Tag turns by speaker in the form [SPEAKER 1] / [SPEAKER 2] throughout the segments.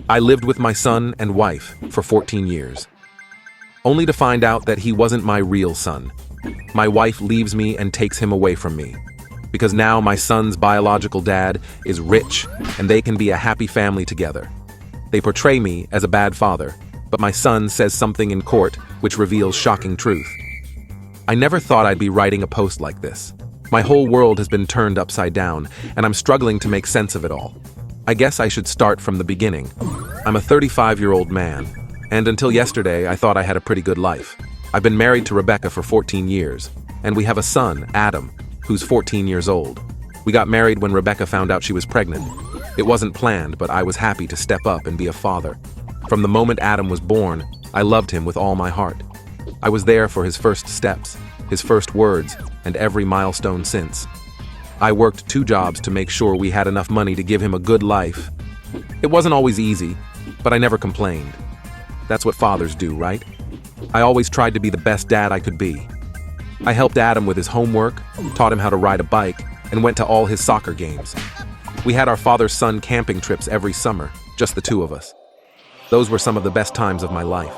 [SPEAKER 1] I lived with my son and wife for 14 years, only to find out that he wasn't my real son. My wife leaves me and takes him away from me, because now my son's biological dad is rich and they can be a happy family together. They portray me as a bad father, but my son says something in court which reveals shocking truth. I never thought I'd be writing a post like this. My whole world has been turned upside down, and I'm struggling to make sense of it all. I guess I should start from the beginning. I'm a 35-year-old man, and until yesterday I thought I had a pretty good life. I've been married to Rebecca for 14 years, and we have a son, Adam, who's 14 years old. We got married when Rebecca found out she was pregnant. It wasn't planned, but I was happy to step up and be a father. From the moment Adam was born, I loved him with all my heart. I was there for his first steps, his first words, and every milestone since. I worked 2 jobs to make sure we had enough money to give him a good life. It wasn't always easy, but I never complained. That's what fathers do, right? I always tried to be the best dad I could be. I helped Adam with his homework, taught him how to ride a bike, and went to all his soccer games. We had our father-son camping trips every summer, just the 2 of us. Those were some of the best times of my life.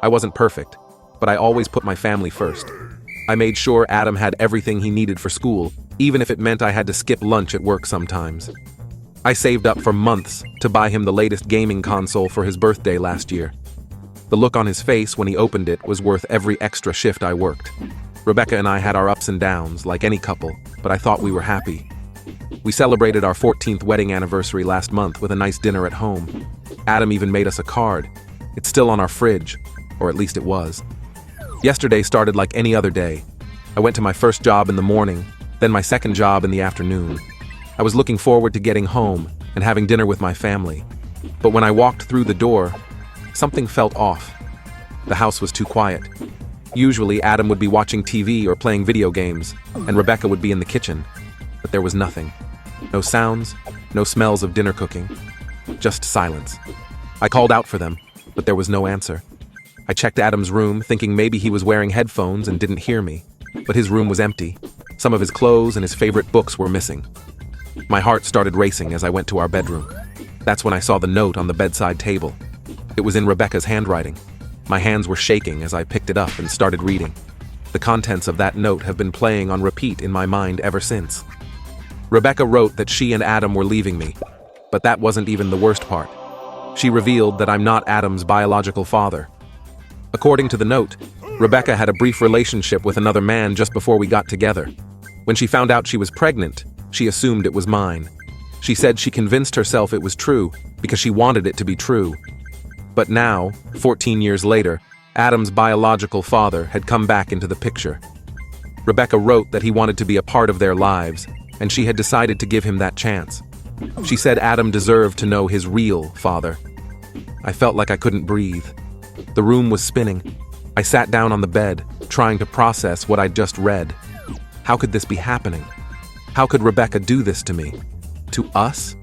[SPEAKER 1] I wasn't perfect, but I always put my family first. I made sure Adam had everything he needed for school, even if it meant I had to skip lunch at work sometimes. I saved up for months to buy him the latest gaming console for his birthday last year. The look on his face when he opened it was worth every extra shift I worked. Rebecca and I had our ups and downs, like any couple, but I thought we were happy. We celebrated our 14th wedding anniversary last month with a nice dinner at home. Adam even made us a card. It's still on our fridge, or at least it was. Yesterday started like any other day. I went to my first job in the morning, then my second job in the afternoon. I was looking forward to getting home and having dinner with my family. But when I walked through the door, something felt off. The house was too quiet. Usually Adam would be watching TV or playing video games, and Rebecca would be in the kitchen. But there was nothing. No sounds, no smells of dinner cooking. Just silence. I called out for them, but there was no answer. I checked Adam's room, thinking maybe he was wearing headphones and didn't hear me. But his room was empty. Some of his clothes and his favorite books were missing. My heart started racing as I went to our bedroom. That's when I saw the note on the bedside table. It was in Rebecca's handwriting. My hands were shaking as I picked it up and started reading. The contents of that note have been playing on repeat in my mind ever since. Rebecca wrote that she and Adam were leaving me, but that wasn't even the worst part. She revealed that I'm not Adam's biological father. According to the note, Rebecca had a brief relationship with another man just before we got together. When she found out she was pregnant, she assumed it was mine. She said she convinced herself it was true because she wanted it to be true. But now, 14 years later, Adam's biological father had come back into the picture. Rebecca wrote that he wanted to be a part of their lives, and she had decided to give him that chance. She said Adam deserved to know his real father. I felt like I couldn't breathe. The room was spinning. I sat down on the bed, trying to process what I'd just read. How could this be happening? How could Rebecca do this to me? To us?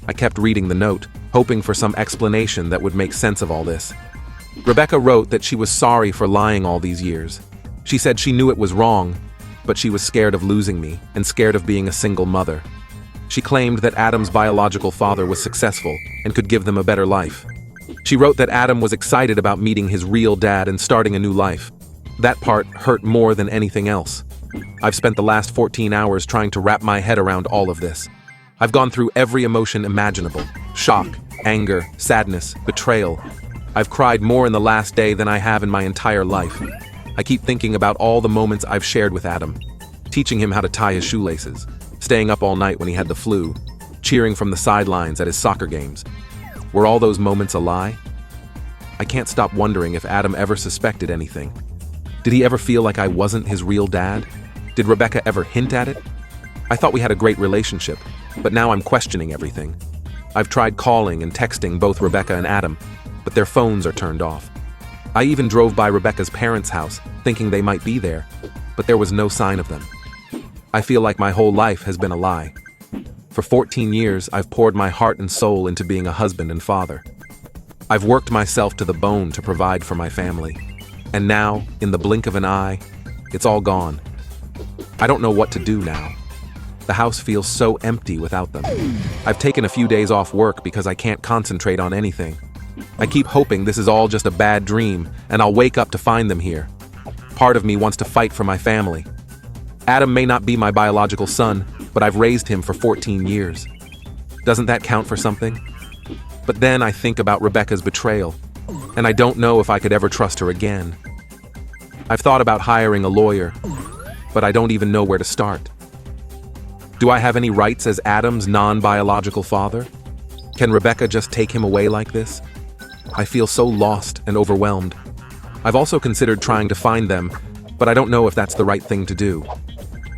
[SPEAKER 1] I kept reading the note, hoping for some explanation that would make sense of all this. Rebecca wrote that she was sorry for lying all these years. She said she knew it was wrong, but she was scared of losing me and scared of being a single mother. She claimed that Adam's biological father was successful and could give them a better life. She wrote that Adam was excited about meeting his real dad and starting a new life. That part hurt more than anything else. I've spent the last 14 hours trying to wrap my head around all of this. I've gone through every emotion imaginable: shock, anger, sadness, betrayal. I've cried more in the last day than I have in my entire life. I keep thinking about all the moments I've shared with Adam, teaching him how to tie his shoelaces, staying up all night when he had the flu, cheering from the sidelines at his soccer games. Were all those moments a lie? I can't stop wondering if Adam ever suspected anything. Did he ever feel like I wasn't his real dad? Did Rebecca ever hint at it? I thought we had a great relationship, but now I'm questioning everything. I've tried calling and texting both Rebecca and Adam, but their phones are turned off. I even drove by Rebecca's parents' house, thinking they might be there, but there was no sign of them. I feel like my whole life has been a lie. For 14 years, I've poured my heart and soul into being a husband and father. I've worked myself to the bone to provide for my family. And now, in the blink of an eye, it's all gone. I don't know what to do now. The house feels so empty without them. I've taken a few days off work because I can't concentrate on anything. I keep hoping this is all just a bad dream and I'll wake up to find them here. Part of me wants to fight for my family. Adam may not be my biological son, but I've raised him for 14 years. Doesn't that count for something? But then I think about Rebecca's betrayal, and I don't know if I could ever trust her again. I've thought about hiring a lawyer, but I don't even know where to start. Do I have any rights as Adam's non-biological father? Can Rebecca just take him away like this? I feel so lost and overwhelmed. I've also considered trying to find them, but I don't know if that's the right thing to do.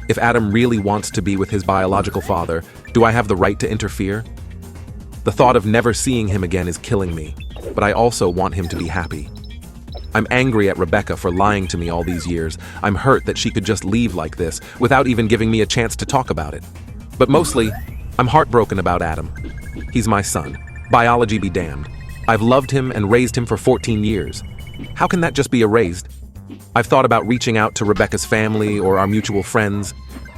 [SPEAKER 1] If Adam really wants to be with his biological father, do I have the right to interfere? The thought of never seeing him again is killing me, but I also want him to be happy. I'm angry at Rebecca for lying to me all these years. I'm hurt that she could just leave like this, without even giving me a chance to talk about it. But mostly, I'm heartbroken about Adam. He's my son. Biology be damned. I've loved him and raised him for 14 years. How can that just be erased? I've thought about reaching out to Rebecca's family or our mutual friends,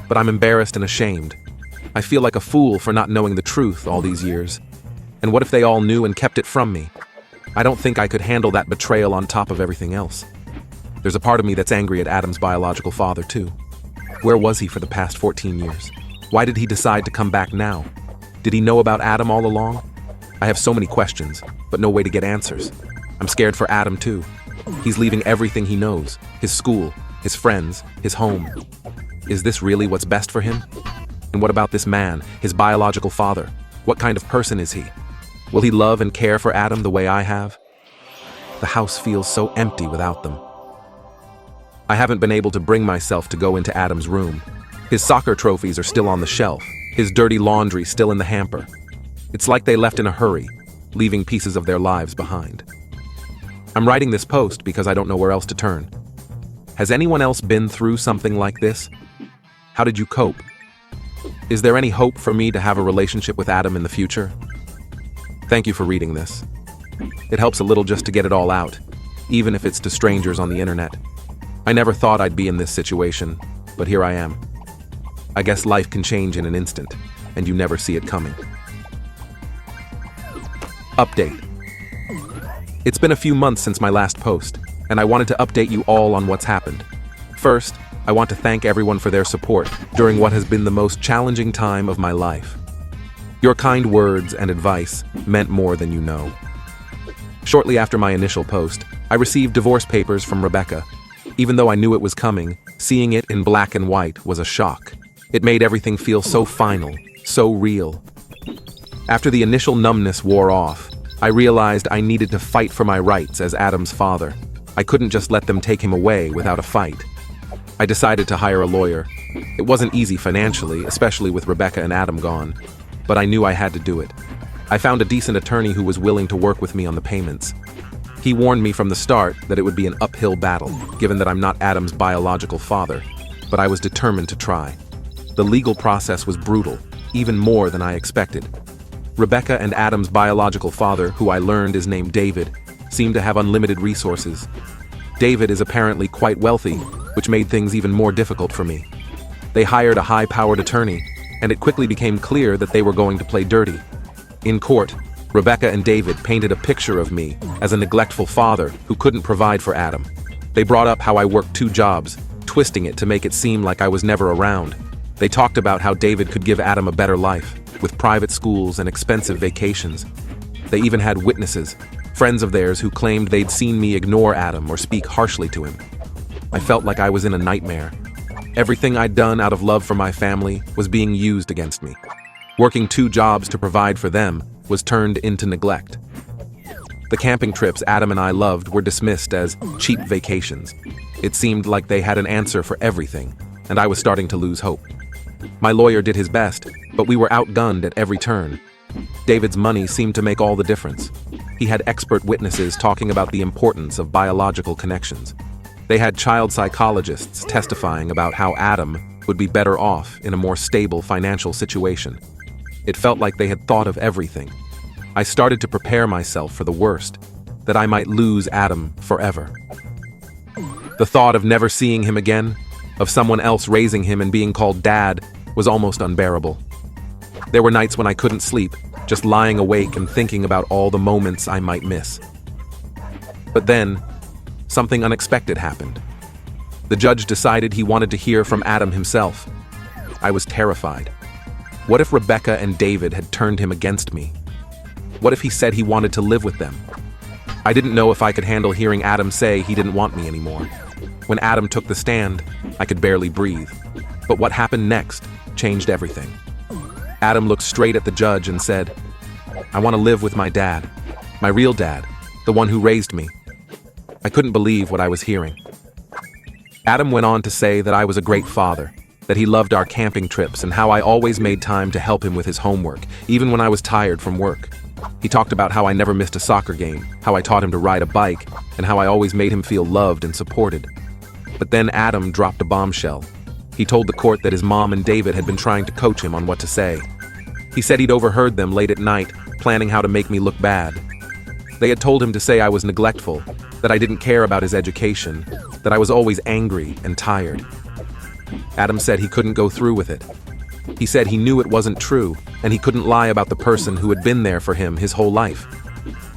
[SPEAKER 1] but I'm embarrassed and ashamed. I feel like a fool for not knowing the truth all these years. And what if they all knew and kept it from me? I don't think I could handle that betrayal on top of everything else. There's a part of me that's angry at Adam's biological father, too. Where was he for the past 14 years? Why did he decide to come back now? Did he know about Adam all along? I have so many questions, but no way to get answers. I'm scared for Adam, too. He's leaving everything he knows, his school, his friends, his home. Is this really what's best for him? And what about this man, his biological father? What kind of person is he? Will he love and care for Adam the way I have? The house feels so empty without them. I haven't been able to bring myself to go into Adam's room. His soccer trophies are still on the shelf, his dirty laundry still in the hamper. It's like they left in a hurry, leaving pieces of their lives behind. I'm writing this post because I don't know where else to turn. Has anyone else been through something like this? How did you cope? Is there any hope for me to have a relationship with Adam in the future? Thank you for reading this. It helps a little just to get it all out, even if it's to strangers on the internet. I never thought I'd be in this situation, but here I am. I guess life can change in an instant, and you never see it coming. Update. It's been a few months since my last post, and I wanted to update you all on what's happened. First, I want to thank everyone for their support during what has been the most challenging time of my life. Your kind words and advice meant more than you know. Shortly after my initial post, I received divorce papers from Rebecca. Even though I knew it was coming, seeing it in black and white was a shock. It made everything feel so final, so real. After the initial numbness wore off, I realized I needed to fight for my rights as Adam's father. I couldn't just let them take him away without a fight. I decided to hire a lawyer. It wasn't easy financially, especially with Rebecca and Adam gone, but I knew I had to do it. I found a decent attorney who was willing to work with me on the payments. He warned me from the start that it would be an uphill battle, given that I'm not Adam's biological father, but I was determined to try. The legal process was brutal, even more than I expected. Rebecca and Adam's biological father, who I learned is named David, seemed to have unlimited resources. David is apparently quite wealthy, which made things even more difficult for me. They hired a high-powered attorney, and it quickly became clear that they were going to play dirty. In court, Rebecca and David painted a picture of me as a neglectful father who couldn't provide for Adam. They brought up how I worked 2 jobs, twisting it to make it seem like I was never around. They talked about how David could give Adam a better life, with private schools and expensive vacations. They even had witnesses, friends of theirs who claimed they'd seen me ignore Adam or speak harshly to him. I felt like I was in a nightmare. Everything I'd done out of love for my family was being used against me. Working 2 jobs to provide for them was turned into neglect. The camping trips Adam and I loved were dismissed as cheap vacations. It seemed like they had an answer for everything, and I was starting to lose hope. My lawyer did his best, but we were outgunned at every turn. David's money seemed to make all the difference. He had expert witnesses talking about the importance of biological connections. They had child psychologists testifying about how Adam would be better off in a more stable financial situation. It felt like they had thought of everything. I started to prepare myself for the worst, that I might lose Adam forever. The thought of never seeing him again, of someone else raising him and being called Dad, was almost unbearable. There were nights when I couldn't sleep, just lying awake and thinking about all the moments I might miss. But then, something unexpected happened. The judge decided he wanted to hear from Adam himself. I was terrified. What if Rebecca and David had turned him against me? What if he said he wanted to live with them? I didn't know if I could handle hearing Adam say he didn't want me anymore. When Adam took the stand, I could barely breathe. But what happened next changed everything. Adam looked straight at the judge and said, "I want to live with my dad, my real dad, the one who raised me." I couldn't believe what I was hearing. Adam went on to say that I was a great father, that he loved our camping trips and how I always made time to help him with his homework, even when I was tired from work. He talked about how I never missed a soccer game, how I taught him to ride a bike, and how I always made him feel loved and supported. But then Adam dropped a bombshell. He told the court that his mom and David had been trying to coach him on what to say. He said he'd overheard them late at night, planning how to make me look bad. They had told him to say I was neglectful, that I didn't care about his education, that I was always angry and tired. Adam said he couldn't go through with it. He said he knew it wasn't true, and he couldn't lie about the person who had been there for him his whole life.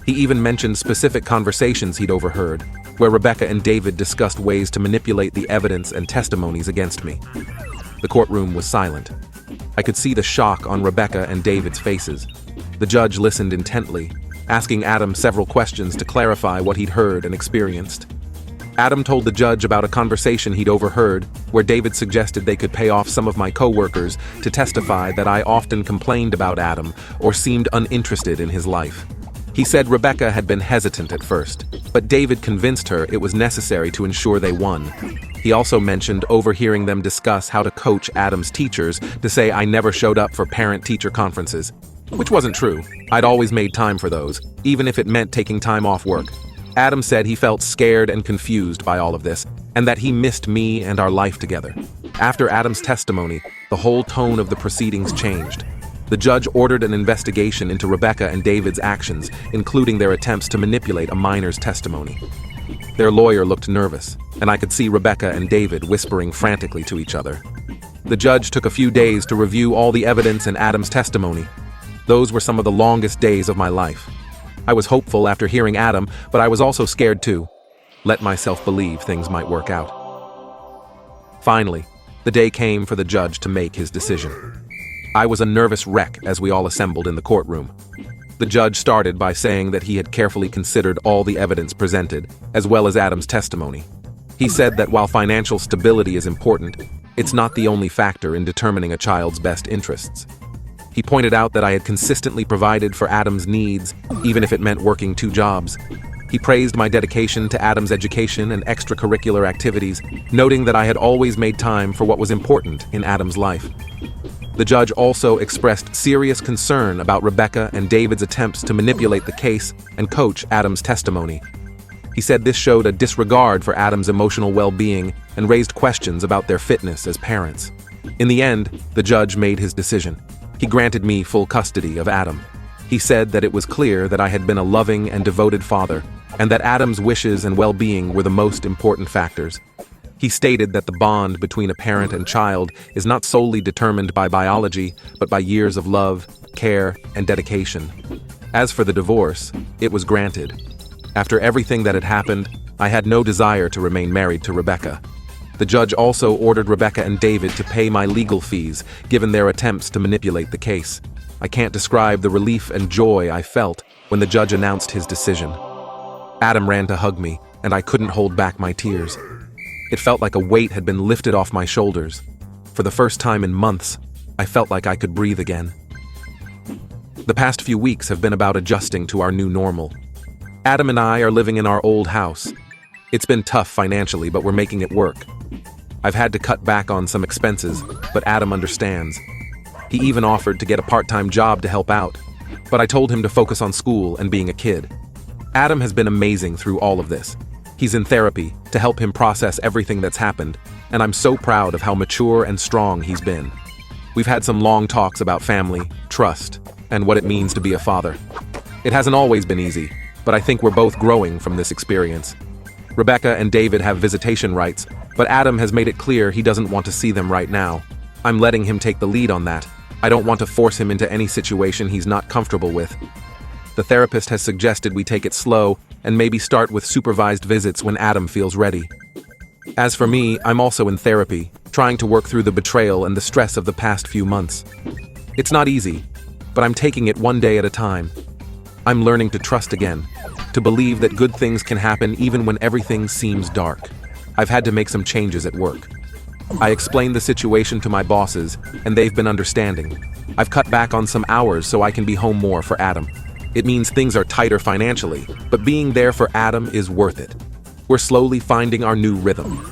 [SPEAKER 1] He even mentioned specific conversations he'd overheard, where Rebecca and David discussed ways to manipulate the evidence and testimonies against me. The courtroom was silent. I could see the shock on Rebecca and David's faces. The judge listened intently, asking Adam several questions to clarify what he'd heard and experienced. Adam told the judge about a conversation he'd overheard where David suggested they could pay off some of my co-workers to testify that I often complained about Adam or seemed uninterested in his life. He said Rebecca had been hesitant at first, but David convinced her it was necessary to ensure they won. He also mentioned overhearing them discuss how to coach Adam's teachers to say I never showed up for parent-teacher conferences, which wasn't true. I'd always made time for those, even if it meant taking time off work. Adam said he felt scared and confused by all of this, and that he missed me and our life together. After Adam's testimony, the whole tone of the proceedings changed. The judge ordered an investigation into Rebecca and David's actions, including their attempts to manipulate a minor's testimony. Their lawyer looked nervous, and I could see Rebecca and David whispering frantically to each other. The judge took a few days to review all the evidence in Adam's testimony. Those were some of the longest days of my life. I was hopeful after hearing Adam, but I was also scared too. Let myself believe things might work out. Finally, the day came for the judge to make his decision. I was a nervous wreck as we all assembled in the courtroom. The judge started by saying that he had carefully considered all the evidence presented, as well as Adam's testimony. He said that while financial stability is important, it's not the only factor in determining a child's best interests. He pointed out that I had consistently provided for Adam's needs, even if it meant working 2 jobs. He praised my dedication to Adam's education and extracurricular activities, noting that I had always made time for what was important in Adam's life. The judge also expressed serious concern about Rebecca and David's attempts to manipulate the case and coach Adam's testimony. He said this showed a disregard for Adam's emotional well-being and raised questions about their fitness as parents. In the end, the judge made his decision. He granted me full custody of Adam. He said that it was clear that I had been a loving and devoted father, and that Adam's wishes and well-being were the most important factors. He stated that the bond between a parent and child is not solely determined by biology, but by years of love, care, and dedication. As for the divorce, it was granted. After everything that had happened, I had no desire to remain married to Rebecca. The judge also ordered Rebecca and David to pay my legal fees, given their attempts to manipulate the case. I can't describe the relief and joy I felt when the judge announced his decision. Adam ran to hug me, and I couldn't hold back my tears. It felt like a weight had been lifted off my shoulders. For the first time in months, I felt like I could breathe again. The past few weeks have been about adjusting to our new normal. Adam and I are living in our old house. It's been tough financially, but we're making it work. I've had to cut back on some expenses, but Adam understands. He even offered to get a part-time job to help out, but I told him to focus on school and being a kid. Adam has been amazing through all of this. He's in therapy to help him process everything that's happened, and I'm so proud of how mature and strong he's been. We've had some long talks about family, trust, and what it means to be a father. It hasn't always been easy, but I think we're both growing from this experience. Rebecca and David have visitation rights, but Adam has made it clear he doesn't want to see them right now. I'm letting him take the lead on that. I don't want to force him into any situation he's not comfortable with. The therapist has suggested we take it slow and maybe start with supervised visits when Adam feels ready. As for me, I'm also in therapy, trying to work through the betrayal and the stress of the past few months. It's not easy, but I'm taking it one day at a time. I'm learning to trust again, to believe that good things can happen even when everything seems dark. I've had to make some changes at work. I explained the situation to my bosses, and they've been understanding. I've cut back on some hours so I can be home more for Adam. It means things are tighter financially, but being there for Adam is worth it. We're slowly finding our new rhythm.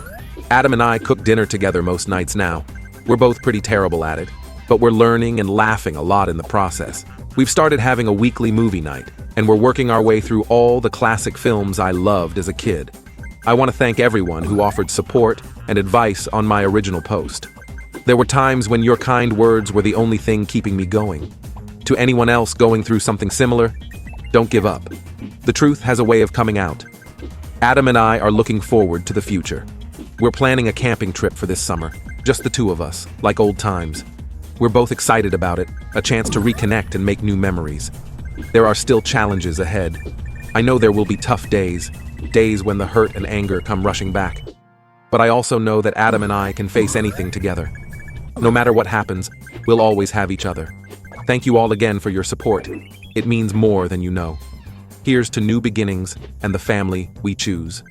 [SPEAKER 1] Adam and I cook dinner together most nights now. We're both pretty terrible at it, but we're learning and laughing a lot in the process. We've started having a weekly movie night, and we're working our way through all the classic films I loved as a kid. I want to thank everyone who offered support and advice on my original post. There were times when your kind words were the only thing keeping me going. To anyone else going through something similar, don't give up. The truth has a way of coming out. Adam and I are looking forward to the future. We're planning a camping trip for this summer, just the two of us, like old times. We're both excited about it, a chance to reconnect and make new memories. There are still challenges ahead. I know there will be tough days when the hurt and anger come rushing back. But I also know that Adam and I can face anything together. No matter what happens, we'll always have each other. Thank you all again for your support. It means more than you know. Here's to new beginnings and the family we choose.